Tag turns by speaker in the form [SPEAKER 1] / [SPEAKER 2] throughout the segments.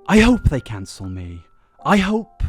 [SPEAKER 1] I hope they cancel me. I hope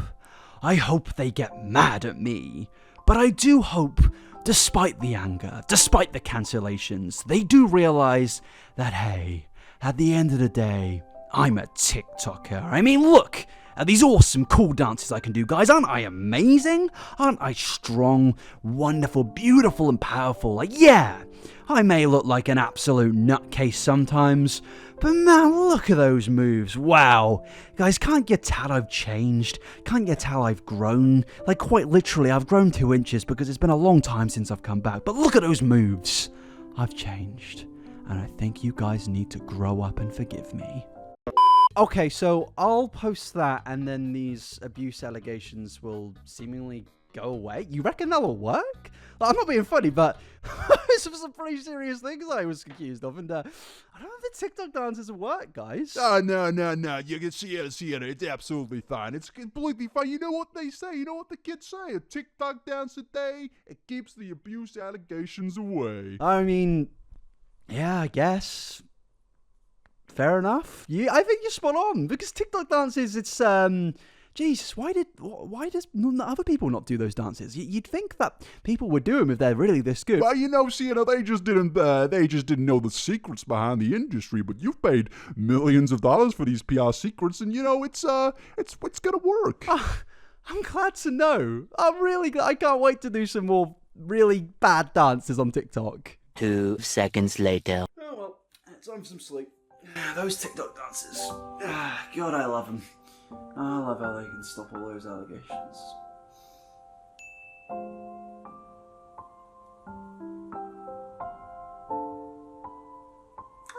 [SPEAKER 1] they get mad at me. But I do hope, despite the anger, despite the cancellations, they do realize that, hey, at the end of the day, I'm a TikToker. I mean, look at these awesome, cool dances I can do, guys. Aren't I amazing? Aren't I strong, wonderful, beautiful, and powerful? Like, yeah, I may look like an absolute nutcase sometimes, but man, look at those moves. Wow. Guys, can't you tell I've changed? Can't you tell I've grown? Like, quite literally, I've grown 2 inches because it's been a long time since I've come back. But look at those moves. I've changed. And I think you guys need to grow up and forgive me. Okay, so I'll post that and then these abuse allegations will seemingly go away. You reckon that'll work? Like, I'm not being funny, but this was some pretty serious things I was accused of, and I don't know if the TikTok dances will work, guys.
[SPEAKER 2] Oh, no. You can see it. It's absolutely fine. It's completely fine. You know what they say? You know what the kids say? A TikTok dance a day, it keeps the abuse allegations away.
[SPEAKER 1] I mean, yeah, I guess. Fair enough. I think you're spot on, because TikTok dances, it's, Jesus, why does other people not do those dances? You'd think that people would do them if they're really this good.
[SPEAKER 2] Well, you know, Sienna, they just didn't know the secrets behind the industry, but you've paid millions of dollars for these PR secrets, and you know, it's gonna work.
[SPEAKER 1] I'm glad to know. I'm really glad. I can't wait to do some more really bad dances on TikTok.
[SPEAKER 3] 2 seconds later.
[SPEAKER 1] Oh well, it's time for some sleep. Those TikTok dances. God, I love them. I love how they can stop all those allegations.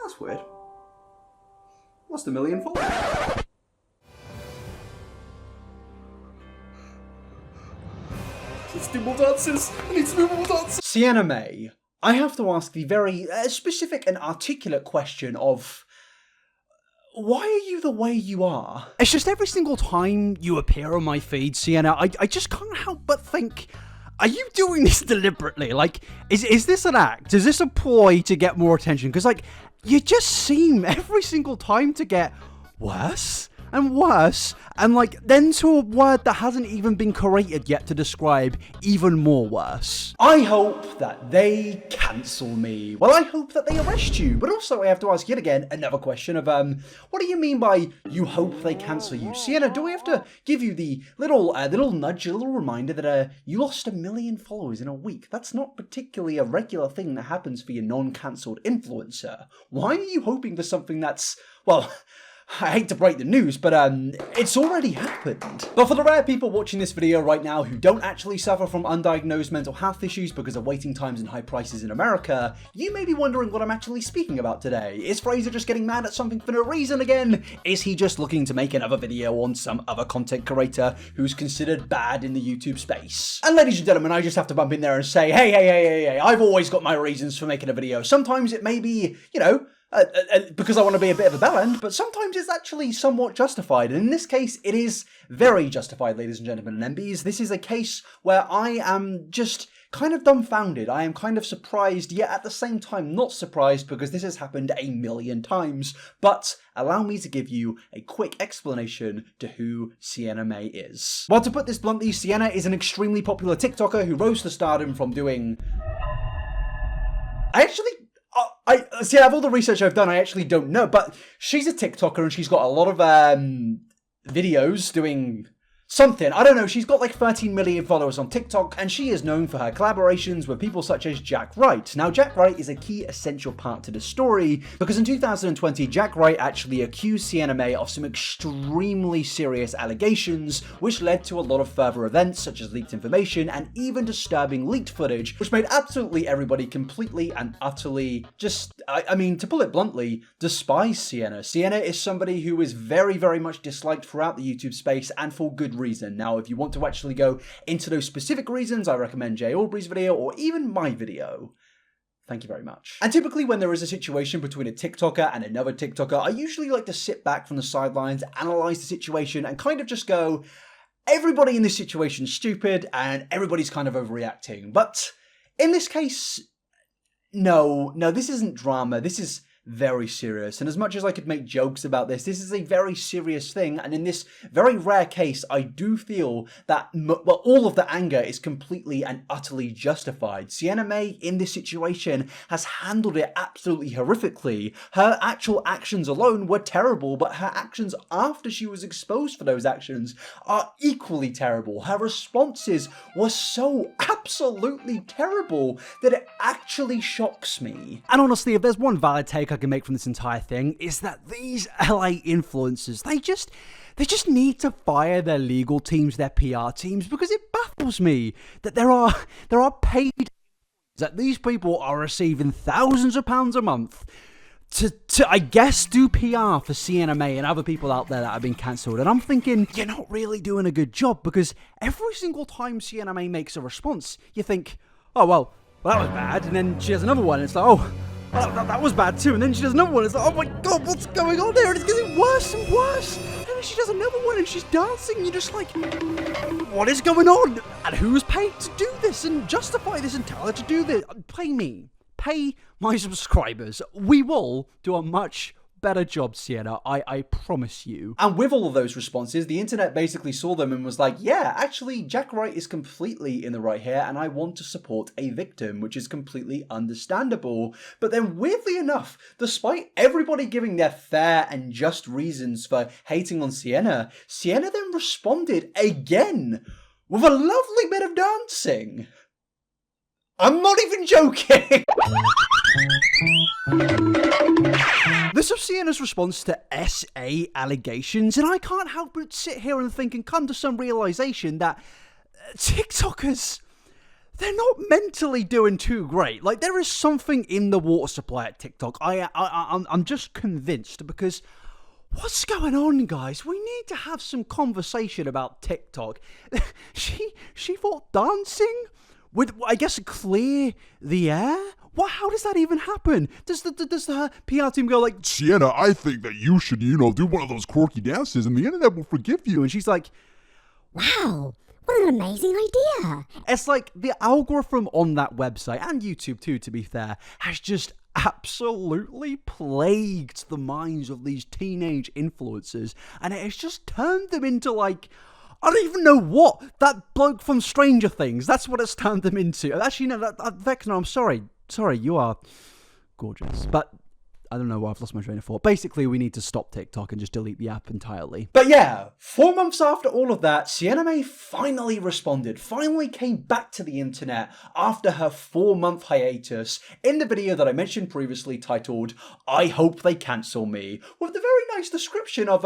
[SPEAKER 1] That's weird. Lost 1 million followers. Let's do more dances. I need to do more dances. Sienna Mae, I have to ask the very specific and articulate question of, why are you the way you are? It's just every single time you appear on my feed, Sienna, I just can't help but think, are you doing this deliberately? Like, is this an act? Is this a ploy to get more attention? Because, like, you just seem every single time to get worse and worse, and like then to a word that hasn't even been created yet to describe even more worse. I hope that they cancel me. Well, I hope that they arrest you, but also I have to ask yet again another question of what do you mean by you hope they cancel you? Sienna, do we have to give you the little nudge, a little reminder that you lost 1 million followers in a week? That's not particularly a regular thing that happens for your non-cancelled influencer. Why are you hoping for something that's, well, I hate to break the news, but it's already happened. But for the rare people watching this video right now who don't actually suffer from undiagnosed mental health issues because of waiting times and high prices in America, you may be wondering what I'm actually speaking about today. Is Fraser just getting mad at something for no reason again? Is he just looking to make another video on some other content creator who's considered bad in the YouTube space? And ladies and gentlemen, I just have to bump in there and say, hey, I've always got my reasons for making a video. Sometimes it may be, you know, because I want to be a bit of a bellend, but sometimes it's actually somewhat justified. And in this case, it is very justified, ladies and gentlemen and MBs. This is a case where I am just kind of dumbfounded. I am kind of surprised, yet at the same time not surprised, because this has happened 1 million times. But allow me to give you a quick explanation to who Sienna Mae is. Well, to put this bluntly, Sienna is an extremely popular TikToker who rose to stardom from doing... See, out of all the research I've done, I actually don't know, but she's a TikToker and she's got a lot of videos doing something. I don't know, she's got like 13 million followers on TikTok, and she is known for her collaborations with people such as Jack Wright. Now, Jack Wright is a key essential part to the story, because in 2020, Jack Wright actually accused Sienna Mae of some extremely serious allegations, which led to a lot of further events, such as leaked information, and even disturbing leaked footage, which made absolutely everybody completely and utterly just, I mean, to pull it bluntly, despise Sienna. Sienna is somebody who is very, very much disliked throughout the YouTube space, and for good reason. Now, if you want to actually go into those specific reasons, I recommend Jay Aubrey's video or even my video. Thank you very much. And typically when there is a situation between a TikToker and another TikToker, I usually like to sit back from the sidelines, analyze the situation, and kind of just go, everybody in this situation is stupid and everybody's kind of overreacting. But in this case, no, this isn't drama. This is very serious. And as much as I could make jokes about this, this is a very serious thing. And in this very rare case, I do feel that all of the anger is completely and utterly justified. Sienna Mae, in this situation, has handled it absolutely horrifically. Her actual actions alone were terrible, but her actions after she was exposed for those actions are equally terrible. Her responses were so absolutely terrible that it actually shocks me.
[SPEAKER 4] And honestly, if there's one valid take I can make from this entire thing, is that these LA influencers, they just need to fire their legal teams, their PR teams, because it baffles me that there are paid, that these people are receiving thousands of pounds a month to I guess do PR for Sienna Mae and other people out there that have been cancelled. And I'm thinking, you're not really doing a good job, because every single time Sienna Mae makes a response, you think, oh well, that was bad, and then she has another one, and it's like, oh, well, that was bad too, and then she does another one, and it's like, oh my god, what's going on there? And it's getting worse and worse, and then she does another one, and she's dancing, and you're just like, what is going on? And who's paid to do this, and justify this, and tell her to do this? Pay me. Pay my subscribers. We will do a much better job, Sienna, I promise you.
[SPEAKER 1] And with all of those responses, the internet basically saw them and was like, yeah, actually, Jack Wright is completely in the right here, and I want to support a victim, which is completely understandable. But then, weirdly enough, despite everybody giving their fair and just reasons for hating on Sienna, Sienna then responded again with a lovely bit of dancing. I'm not even joking!
[SPEAKER 4] This was Sienna's response to SA allegations, and I can't help but sit here and think and come to some realization that TikTokers, they're not mentally doing too great. Like, there is something in the water supply at TikTok. I'm just convinced, because what's going on, guys? We need to have some conversation about TikTok. She thought dancing would, I guess, clear the air? How does that even happen? Does the PR team go like,
[SPEAKER 2] Sienna, I think that you should, do one of those quirky dances and the internet will forgive you.
[SPEAKER 4] and she's like,
[SPEAKER 5] Wow, what an amazing idea.
[SPEAKER 4] it's like the algorithm on that website, and YouTube too, to be fair, has just absolutely plagued the minds of these teenage influencers, and it has just turned them into, like, I don't even know what, that bloke from Stranger Things, that's what it's turned them into. Actually, no, Vecna, I'm sorry, you are gorgeous, but I don't know why I've lost my train of thought. Basically, we need to stop TikTok and just delete the app entirely.
[SPEAKER 1] But yeah, 4 months after all of that, Sienna Mae finally responded, finally came back to the internet after her 4-month hiatus in the video that I mentioned previously titled, I Hope They Cancel Me, with the very nice description of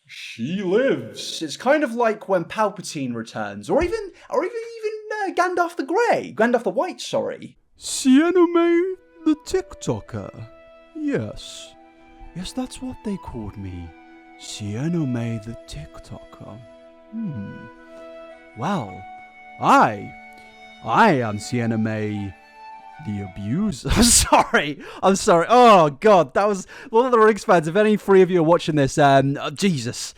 [SPEAKER 1] she lives. It's kind of like when Palpatine returns, or even Gandalf the White, sorry.
[SPEAKER 4] Sienna Mae, the TikToker. Yes, that's what they called me. Sienna Mae, the TikToker. Well, I am Sienna Mae, the abuser. I'm sorry. Oh god, that was Lord of the Rings fans. If any three of you are watching this, Jesus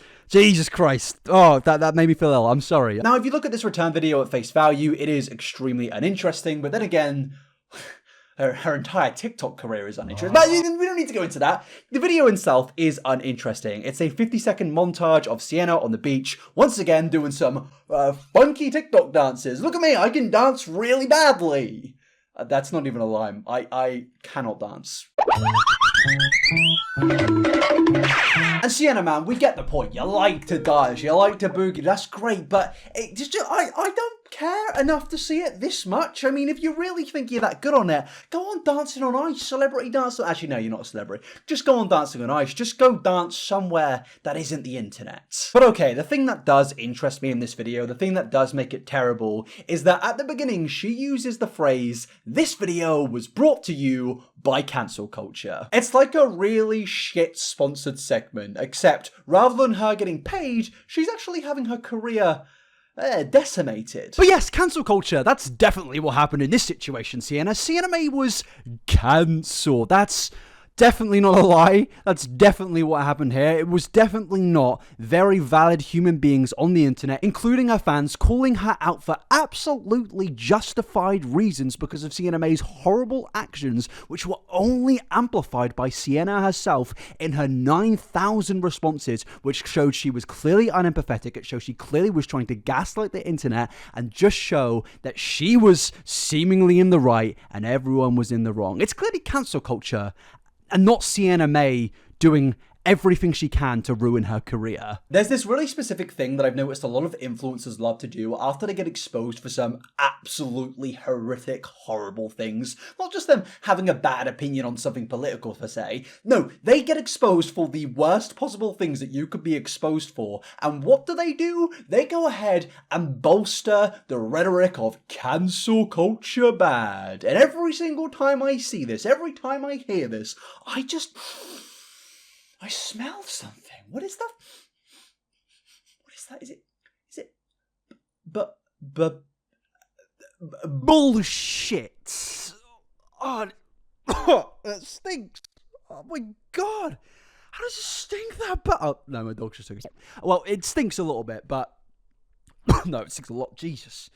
[SPEAKER 4] Christ. Oh, that made me feel ill. I'm sorry.
[SPEAKER 1] Now, if you look at this return video at face value, it is extremely uninteresting, but then again, her entire TikTok career is uninteresting. But we don't need to go into that. The video itself is uninteresting. It's a 50-second montage of Sienna on the beach, once again doing some funky TikTok dances. Look at me, I can dance really badly. That's not even a line. I cannot dance. And Sienna, man, we get the point. You like to dance, you like to boogie, that's great, but I don't care enough to see it this much. I mean, if you really think you're that good on it, go on Dancing on Ice, Celebrity Dancing. Actually, no, you're not a celebrity. Just go on Dancing on Ice. Just go dance somewhere that isn't the internet. But okay, the thing that does interest me in this video, the thing that does make it terrible, is that at the beginning, she uses the phrase, this video was brought to you by cancel culture. It's like a really shit sponsored segment, except rather than her getting paid, she's actually having her career decimated.
[SPEAKER 4] But yes, cancel culture, that's definitely what happened in this situation, Sienna. Sienna Mae was cancelled. That's definitely not a lie. That's definitely what happened here. It was definitely not very valid human beings on the internet, including her fans, calling her out for absolutely justified reasons because of Sienna Mae's horrible actions, which were only amplified by Sienna herself in her 9,000 responses, which showed she was clearly unempathetic. It showed she clearly was trying to gaslight the internet and just show that she was seemingly in the right and everyone was in the wrong. It's clearly cancel culture and not Sienna Mae doing everything she can to ruin her career.
[SPEAKER 1] There's this really specific thing that I've noticed a lot of influencers love to do after they get exposed for some absolutely horrific, horrible things. Not just them having a bad opinion on something political per se. No, they get exposed for the worst possible things that you could be exposed for. And what do? They go ahead and bolster the rhetoric of cancel culture bad. And every single time I see this, every time I hear this, I smell something. What is that? What is that? Is it
[SPEAKER 4] bullshit? Oh, that stinks. Oh my god. How does it stink that bad? Oh, no, my dog's just took a step. Well, it stinks a little bit, but no, it stinks a lot. Jesus.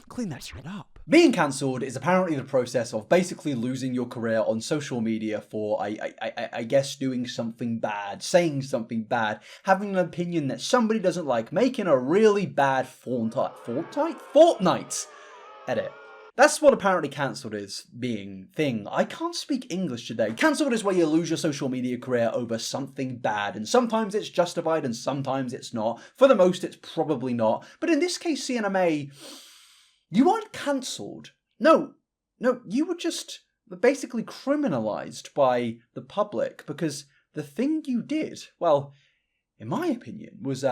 [SPEAKER 4] Clean that shit up.
[SPEAKER 1] Being cancelled is apparently the process of basically losing your career on social media for, I guess, doing something bad, saying something bad, having an opinion that somebody doesn't like, making a really bad Fortnite edit. That's what apparently cancelled is being thing. I can't speak English today. Cancelled is where you lose your social media career over something bad, and sometimes it's justified and sometimes it's not. For the most, it's probably not. But in this case, Sienna Mae, you aren't cancelled. No, you were just basically criminalised by the public because the thing you did, well, in my opinion, was,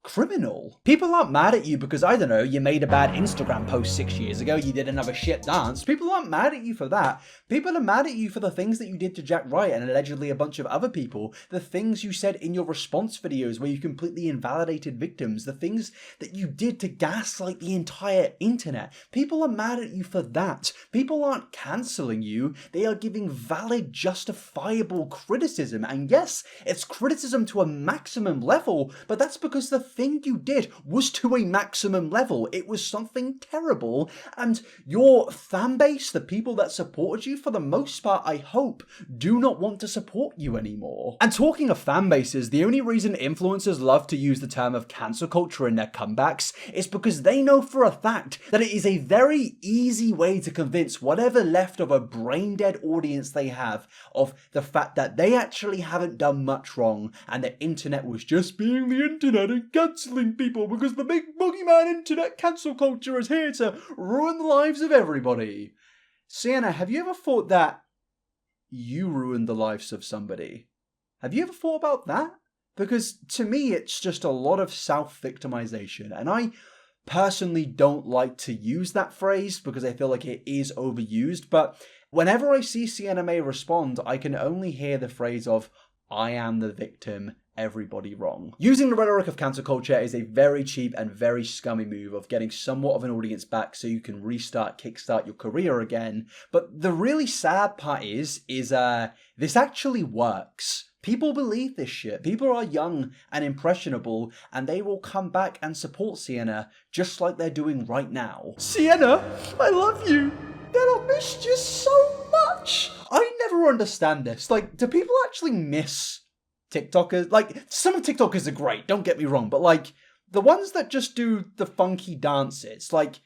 [SPEAKER 1] criminal. People aren't mad at you because, I don't know, you made a bad Instagram post 6 years ago, you did another shit dance. People aren't mad at you for that. People are mad at you for the things that you did to Jack Wright and allegedly a bunch of other people, the things you said in your response videos where you completely invalidated victims, the things that you did to gaslight the entire internet. People are mad at you for that. People aren't cancelling you, they are giving valid, justifiable criticism. And yes, it's criticism to a maximum level, but that's because the thing you did was to a maximum level. It was something terrible, and your fan base, the people that supported you, for the most part, I hope, do not want to support you anymore. And talking of fan bases, the only reason influencers love to use the term of cancel culture in their comebacks is because they know for a fact that it is a very easy way to convince whatever left of a brain-dead audience they have of the fact that they actually haven't done much wrong and the internet was just being the internet and cancelling people because the big boogeyman internet cancel culture is here to ruin the lives of everybody. Sienna, have you ever thought that you ruined the lives of somebody? Have you ever thought about that? Because to me, it's just a lot of self-victimization, and I personally don't like to use that phrase because I feel like it is overused, but whenever I see Sienna Mae respond, I can only hear the phrase of, I am the victim, everybody wrong. Using the rhetoric of cancel culture is a very cheap and very scummy move of getting somewhat of an audience back so you can kickstart your career again. But the really sad part is this actually works. People believe this shit. People are young and impressionable, and they will come back and support Sienna just like they're doing right now. Sienna, I love you. Then I missed you so much. I never understand this. Like, do people actually miss TikTokers? Like, some TikTokers are great, don't get me wrong, but like, the ones that just do the funky dances, like,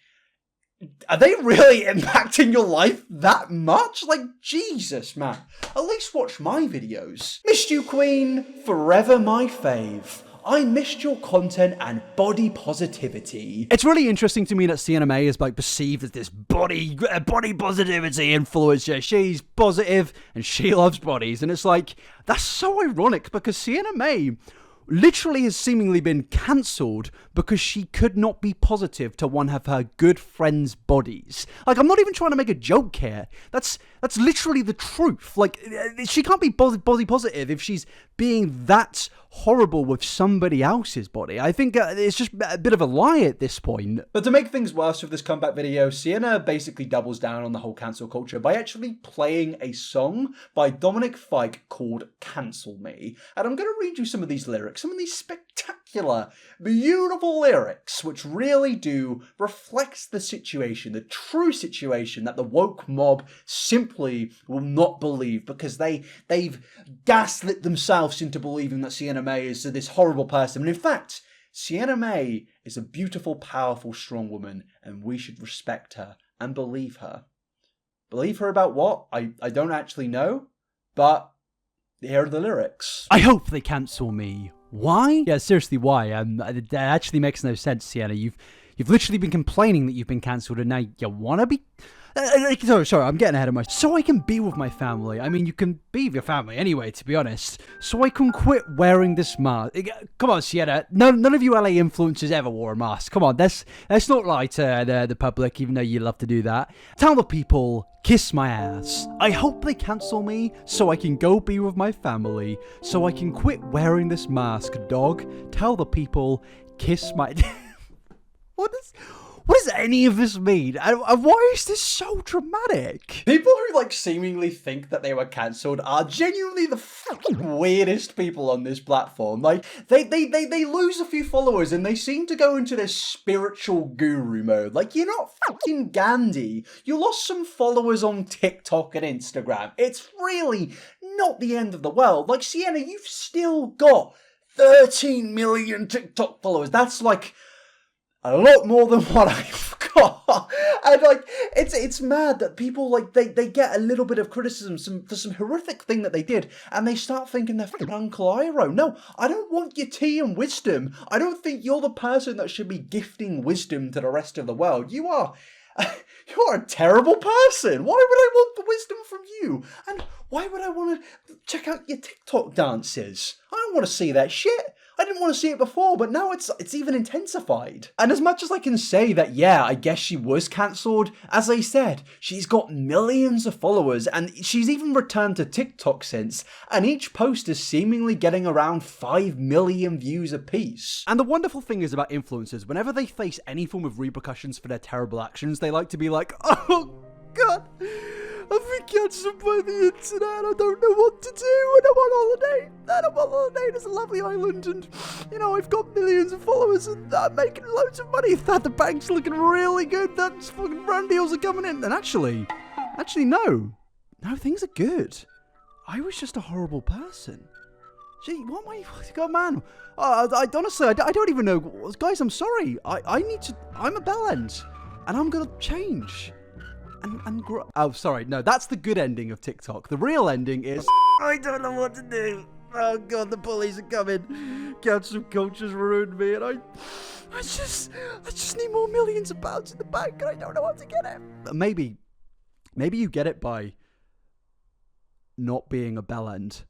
[SPEAKER 1] are they really impacting your life that much? Like, Jesus, man. At least watch my videos. Missed you, Queen. Forever my fave. I missed your content and body positivity.
[SPEAKER 4] It's really interesting to me that Sienna Mae is like perceived as this body positivity influencer. She's positive and she loves bodies. And it's like, that's so ironic because Sienna Mae literally has seemingly been cancelled because she could not be positive to one of her good friends' bodies. Like, I'm not even trying to make a joke here. That's literally the truth. Like, she can't be body positive if she's being that horrible with somebody else's body. I think it's just a bit of a lie at this point.
[SPEAKER 1] But to make things worse with this comeback video, Sienna basically doubles down on the whole cancel culture by actually playing a song by Dominic Fike called Cancel Me. And I'm going to read you some of these lyrics, some of these spectacular, beautiful lyrics, which really do reflect the situation, the true situation that the woke mob simply will not believe, because they've gaslit themselves into believing that Sienna Mae is this horrible person. And in fact, Sienna Mae is a beautiful, powerful, strong woman, and we should respect her and believe her. Believe her about what? I don't actually know, but here are the lyrics.
[SPEAKER 4] I hope they cancel me. Why? Yeah, seriously, why? It actually makes no sense, Sienna. You've literally been complaining that you've been cancelled, and now you wanna be... Sorry, I'm getting ahead of myself. So I can be with my family. I mean, you can be with your family anyway, to be honest. So I can quit wearing this mask. Come on, Sienna. None of you LA influencers ever wore a mask. Come on, let's not lie to the public, even though you love to do that. Tell the people, kiss my ass. I hope they cancel me so I can go be with my family. So I can quit wearing this mask, dog. Tell the people, kiss my... What does any of this mean? And why is this so dramatic?
[SPEAKER 1] People who seemingly think that they were cancelled are genuinely the fucking weirdest people on this platform. Like, they lose a few followers and they seem to go into this spiritual guru mode. Like, you're not fucking Gandhi. You lost some followers on TikTok and Instagram. It's really not the end of the world. Like, Sienna, you've still got 13 million TikTok followers. That's like a lot more than what I've got. And it's mad that people they get a little bit of criticism for some horrific thing that they did, and they start thinking they're fucking Uncle Iroh. No, I don't want your tea and wisdom. I don't think you're the person that should be gifting wisdom to the rest of the world. You're a terrible person. Why would I want the wisdom from you? And why would I want to check out your TikTok dances? I don't want to see that shit. I didn't want to see it before, but now it's even intensified. And as much as I can say that, yeah, I guess she was cancelled, as I said, she's got millions of followers, and she's even returned to TikTok since, and each post is seemingly getting around 5 million views apiece.
[SPEAKER 4] And the wonderful thing is about influencers, whenever they face any form of repercussions for their terrible actions, they like to be like, oh god, I've been cancelled by the internet, I don't know what to do, and I'm on holiday, there's a lovely island, and, I've got millions of followers, and I'm making loads of money, the bank's looking really good, that's fucking brand deals are coming in, and actually, no, things are good. I was just a horrible person. Gee, what am I, God man, honestly, I don't even know, guys, I'm sorry, I'm a bellend, and I'm gonna change. And grow. Oh, sorry. No, that's the good ending of TikTok. The real ending is I don't know what to do. Oh god, the bullies are coming. Cancel culture's ruined me, and I just need more millions of pounds in the bank, and I don't know how to get it. Maybe you get it by not being a bellend.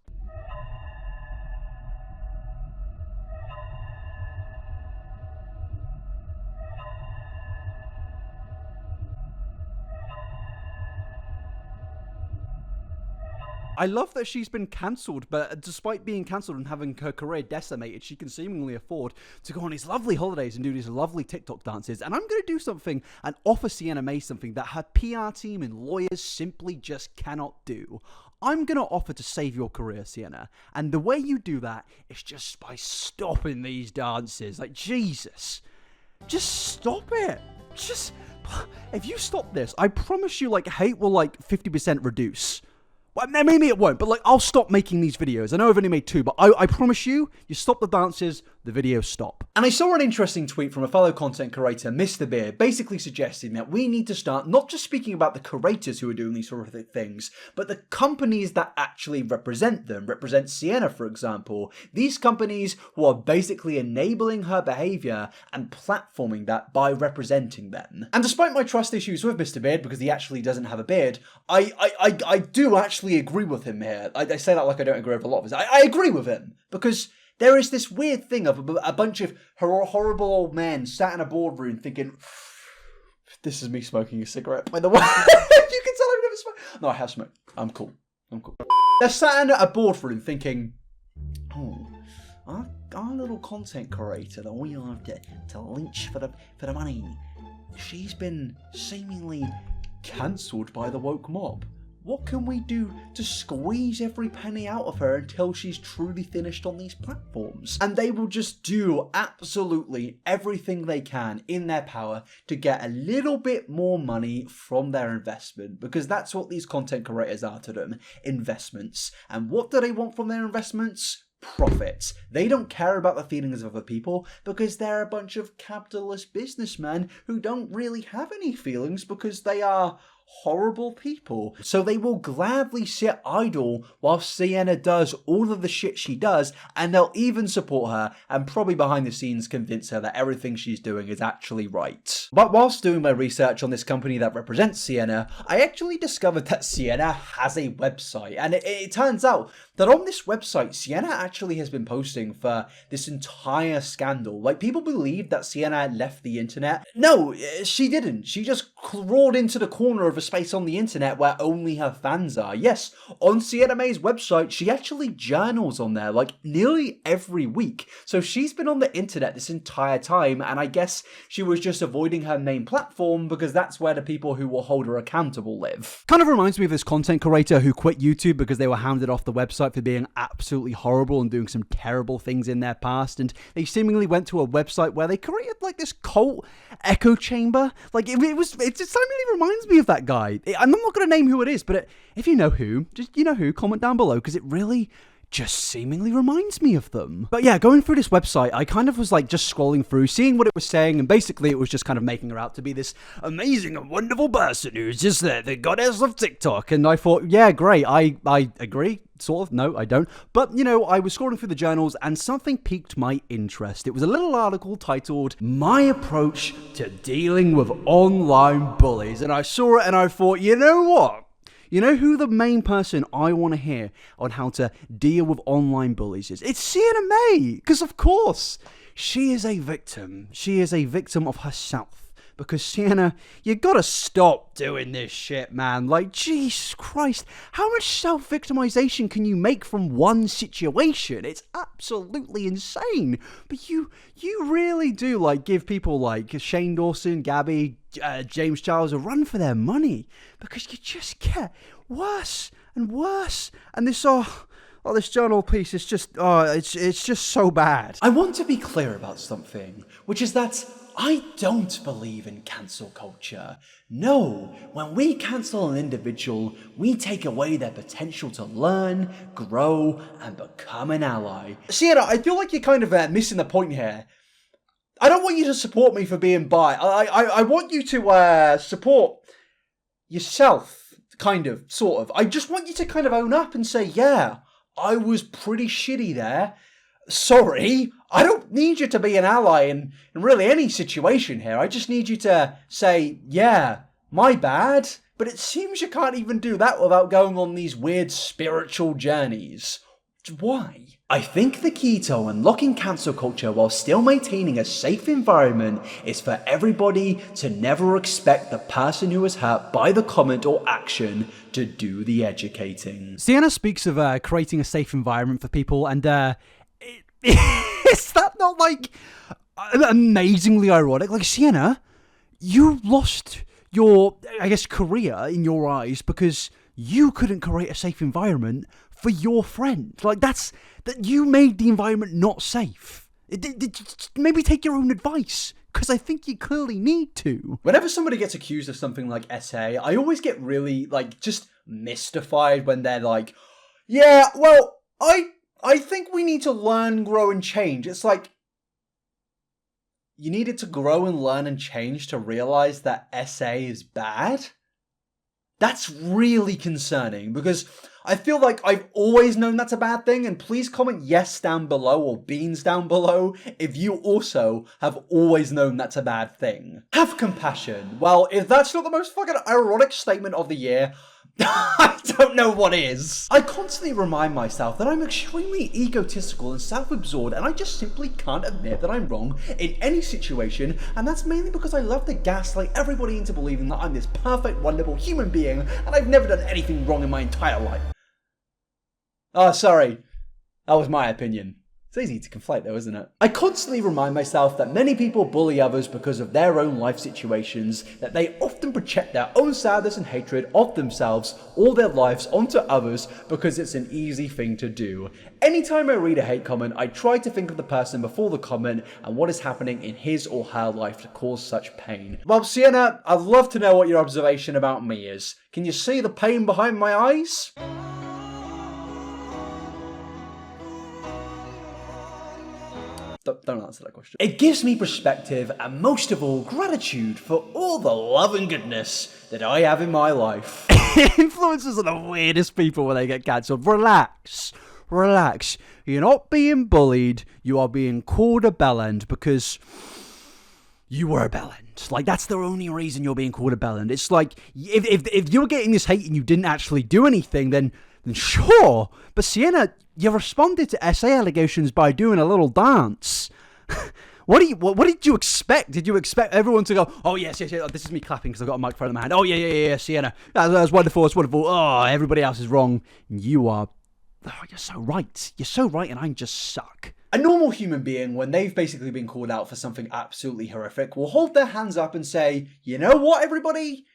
[SPEAKER 4] I love that she's been cancelled, but despite being cancelled and having her career decimated, she can seemingly afford to go on these lovely holidays and do these lovely TikTok dances. And I'm going to do something and offer Sienna Mae something that her PR team and lawyers simply just cannot do. I'm going to offer to save your career, Sienna. And the way you do that is just by stopping these dances. Like, Jesus. Just stop it. If you stop this, I promise you, hate will, 50% reduce. Well, maybe it won't, but I'll stop making these videos. I know I've only made 2, but I promise you stop the dances, the videos stop.
[SPEAKER 1] And I saw an interesting tweet from a fellow content creator, Mr. Beard, basically suggesting that we need to start not just speaking about the creators who are doing these horrific things, but the companies that actually represent them. Represent Sienna, for example. These companies who are basically enabling her behaviour and platforming that by representing them. And despite my trust issues with Mr. Beard, because he actually doesn't have a beard, I do actually agree with him here. I say that like I don't agree with a lot of his. I agree with him, because there is this weird thing of a bunch of horrible old men sat in a boardroom thinking, this is me smoking a cigarette, by the way. You can tell I've never smoked. No, I have smoked. I'm cool. They're sat in a boardroom thinking, oh, our little content creator that we have to lynch for the money, she's been seemingly cancelled by the woke mob. What can we do to squeeze every penny out of her until she's truly finished on these platforms? And they will just do absolutely everything they can in their power to get a little bit more money from their investment, because that's what these content creators are to them, investments. And what do they want from their investments? Profits. They don't care about the feelings of other people because they're a bunch of capitalist businessmen who don't really have any feelings because they are horrible people. So they will gladly sit idle while Sienna does all of the shit she does, and they'll even support her and probably behind the scenes convince her that everything she's doing is actually right. But whilst doing my research on this company that represents Sienna, I actually discovered that Sienna has a website, and it turns out that on this website, Sienna actually has been posting for this entire scandal. Like, people believe that Sienna left the internet. No, she didn't. She just crawled into the corner of a space on the internet where only her fans are. Yes, on Sienna Mae's website, she actually journals on there, like, nearly every week. So she's been on the internet this entire time, and I guess she was just avoiding her main platform because that's where the people who will hold her accountable live.
[SPEAKER 4] Kind of reminds me of this content creator who quit YouTube because they were hounded off the website for being absolutely horrible and doing some terrible things in their past, and they seemingly went to a website where they created like this cult echo chamber. Like it seemingly reminds me of that guy. I'm not going to name who it is, but if you know who, just comment down below, because it really just seemingly reminds me of them. But yeah, going through this website, I kind of was like just scrolling through, seeing what it was saying, and basically it was just kind of making her out to be this amazing and wonderful person who's just the goddess of TikTok. And I thought, yeah, great, I agree. Sort of, no, I don't. But, I was scrolling through the journals and something piqued my interest. It was a little article titled, My Approach to Dealing with Online Bullies. And I saw it and I thought, you know what? You know who the main person I want to hear on how to deal with online bullies is? It's Sienna Mae, because of course, she is a victim. She is a victim of herself. Because Sienna, you gotta stop doing this shit, man. Like, Jesus Christ, how much self-victimization can you make from one situation? It's absolutely insane. But you really do, like, give people like Shane Dawson, Gabby, James Charles a run for their money. Because you just get worse and worse. And this, this journal piece is just, it's just so bad.
[SPEAKER 1] I want to be clear about something, which is that I don't believe in cancel culture. No, when we cancel an individual, we take away their potential to learn, grow, and become an ally. Sienna, I feel like you're kind of missing the point here. I don't want you to support me for being bi. I want you to support yourself, kind of, sort of. I just want you to kind of own up and say, yeah, I was pretty shitty there. Sorry, I don't need you to be an ally in really any situation here. I just need you to say, yeah, my bad. But it seems you can't even do that without going on these weird spiritual journeys. Why? I think the key to unlocking cancel culture while still maintaining a safe environment is for everybody to never expect the person who was hurt by the comment or action to do the educating.
[SPEAKER 4] Sienna speaks of creating a safe environment for people, and is that not like amazingly ironic? Like, Sienna, you lost your, I guess, career in your eyes because you couldn't create a safe environment for your friend. Like, that you made the environment not safe. Maybe take your own advice, because I think you clearly need to.
[SPEAKER 1] Whenever somebody gets accused of something like SA, I always get really, like, just mystified when they're like, yeah, well, I think we need to learn, grow, and change. It's like, you needed to grow and learn and change to realize that SA is bad? That's really concerning, because I feel like I've always known that's a bad thing, and please comment yes down below or beans down below if you also have always known that's a bad thing. Have compassion. Well, if that's not the most fucking ironic statement of the year, I don't know what is. I constantly remind myself that I'm extremely egotistical and self-absorbed, and I just simply can't admit that I'm wrong in any situation, and that's mainly because I love to gaslight everybody into believing that I'm this perfect, wonderful human being, and I've never done anything wrong in my entire life. Oh, sorry. That was my opinion. It's easy to conflate though, isn't it? I constantly remind myself that many people bully others because of their own life situations, that they often project their own sadness and hatred of themselves or their lives onto others because it's an easy thing to do. Anytime I read a hate comment, I try to think of the person before the comment and what is happening in his or her life to cause such pain. Well, Sienna, I'd love to know what your observation about me is. Can you see the pain behind my eyes? Don't answer that question. It gives me perspective and most of all gratitude for all the love and goodness that I have in my life.
[SPEAKER 4] Influencers are the weirdest people when they get cancelled. Relax. You're not being bullied. You are being called a bellend because you were a bellend. Like, that's the only reason you're being called a bellend. It's like, if you were getting this hate and you didn't actually do anything, then sure. But Sienna, you responded to SA allegations by doing a little dance. What did you expect? Did you expect everyone to go, oh, yes, this is me clapping because I've got a microphone in my hand. Oh, yeah, Sienna. That's wonderful, it's wonderful. Oh, everybody else is wrong. You are, you're so right. You're so right, and I just suck.
[SPEAKER 1] A normal human being, when they've basically been called out for something absolutely horrific, will hold their hands up and say, you know what, everybody?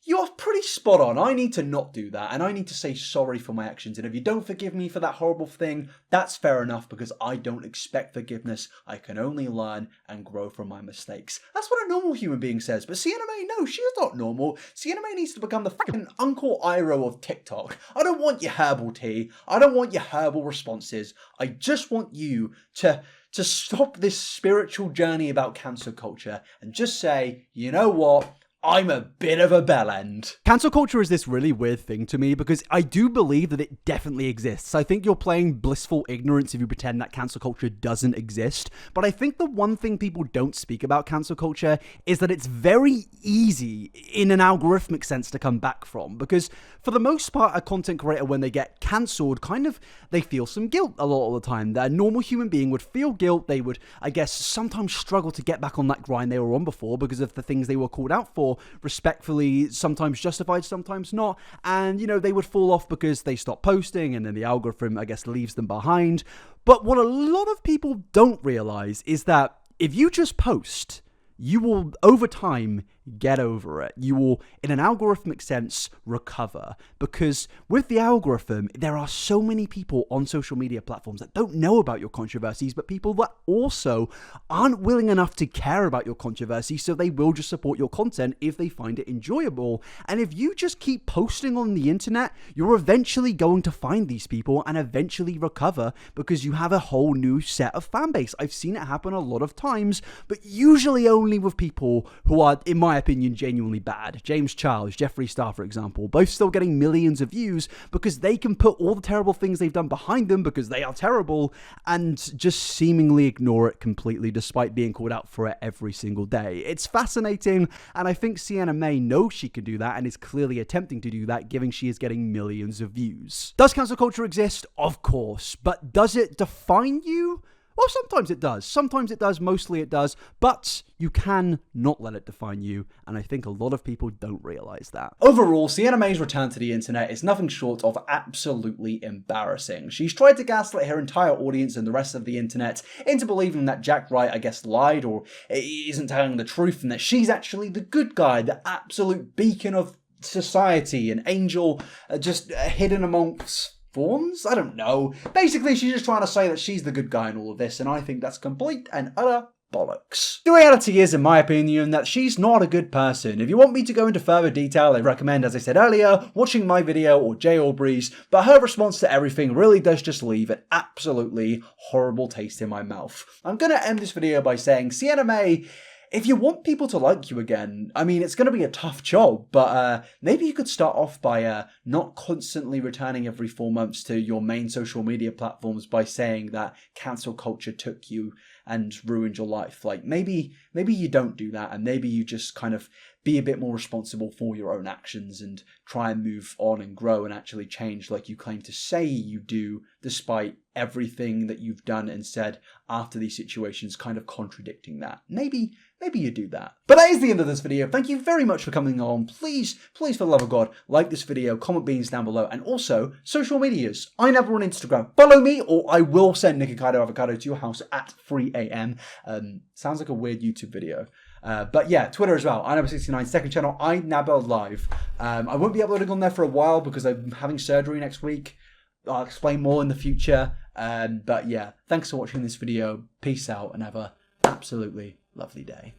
[SPEAKER 1] You're pretty spot on. I need to not do that, and I need to say sorry for my actions. And if you don't forgive me for that horrible thing, that's fair enough because I don't expect forgiveness. I can only learn and grow from my mistakes. That's what a normal human being says. But Sienna Mae, no, she's not normal. Sienna Mae needs to become the fucking Uncle Iroh of TikTok. I don't want your herbal tea. I don't want your herbal responses. I just want you to stop this spiritual journey about cancel culture and just say, you know what? I'm a bit of a bellend.
[SPEAKER 4] Cancel culture is this really weird thing to me because I do believe that it definitely exists. I think you're playing blissful ignorance if you pretend that cancel culture doesn't exist. But I think the one thing people don't speak about cancel culture is that it's very easy in an algorithmic sense to come back from. Because for the most part, a content creator, when they get cancelled, they feel some guilt a lot of the time. That a normal human being would feel guilt. They would, I guess, sometimes struggle to get back on that grind they were on before because of the things they were called out for. Respectfully, sometimes justified, sometimes not, and they would fall off because they stop posting and then the algorithm, I guess, leaves them behind. But what a lot of people don't realize is that if you just post, you will, over time, get over it. You will, in an algorithmic sense, recover. Because with the algorithm, there are so many people on social media platforms that don't know about your controversies, but people that also aren't willing enough to care about your controversy, so they will just support your content if they find it enjoyable. And if you just keep posting on the internet, you're eventually going to find these people and eventually recover because you have a whole new set of fan base. I've seen it happen a lot of times, but usually only with people who are, in my opinion, genuinely bad. James Charles, Jeffree Star, for example, both still getting millions of views because they can put all the terrible things they've done behind them because they are terrible and just seemingly ignore it completely despite being called out for it every single day. It's fascinating, and I think Sienna Mae knows she can do that and is clearly attempting to do that, given she is getting millions of views. Does cancel culture exist? Of course. But does it define you? Well, sometimes it does. Sometimes it does. Mostly it does. But you can not let it define you. And I think a lot of people don't realize that.
[SPEAKER 1] Overall, Sienna Mae's return to the internet is nothing short of absolutely embarrassing. She's tried to gaslight her entire audience and the rest of the internet into believing that Jack Wright, I guess, lied or isn't telling the truth and that she's actually the good guy, the absolute beacon of society, an angel just hidden amongst thorns? I don't know. Basically, she's just trying to say that she's the good guy in all of this, and I think that's complete and utter bollocks. The reality is, in my opinion, that she's not a good person. If you want me to go into further detail, I recommend, as I said earlier, watching my video or Jay Aubrey's, but her response to everything really does just leave an absolutely horrible taste in my mouth. I'm gonna end this video by saying, Sienna Mae, if you want people to like you again, I mean, it's going to be a tough job, but maybe you could start off by not constantly returning every 4 months to your main social media platforms by saying that cancel culture took you and ruined your life. Like, maybe you don't do that, and maybe you just kind of be a bit more responsible for your own actions and try and move on and grow and actually change like you claim to say you do, despite everything that you've done and said after these situations kind of contradicting that. Maybe you do that. But that is the end of this video. Thank you very much for coming along. Please, for the love of God, like this video, comment beans down below, and also social medias. I'm never on Instagram. Follow me, or I will send Nick Avocado to your house at 3 a.m. Sounds like a weird YouTube video. But yeah, Twitter as well. inabber69, second channel, inabber live. I won't be uploading on there for a while because I'm having surgery next week. I'll explain more in the future. But yeah, thanks for watching this video. Peace out and have a absolutely lovely day.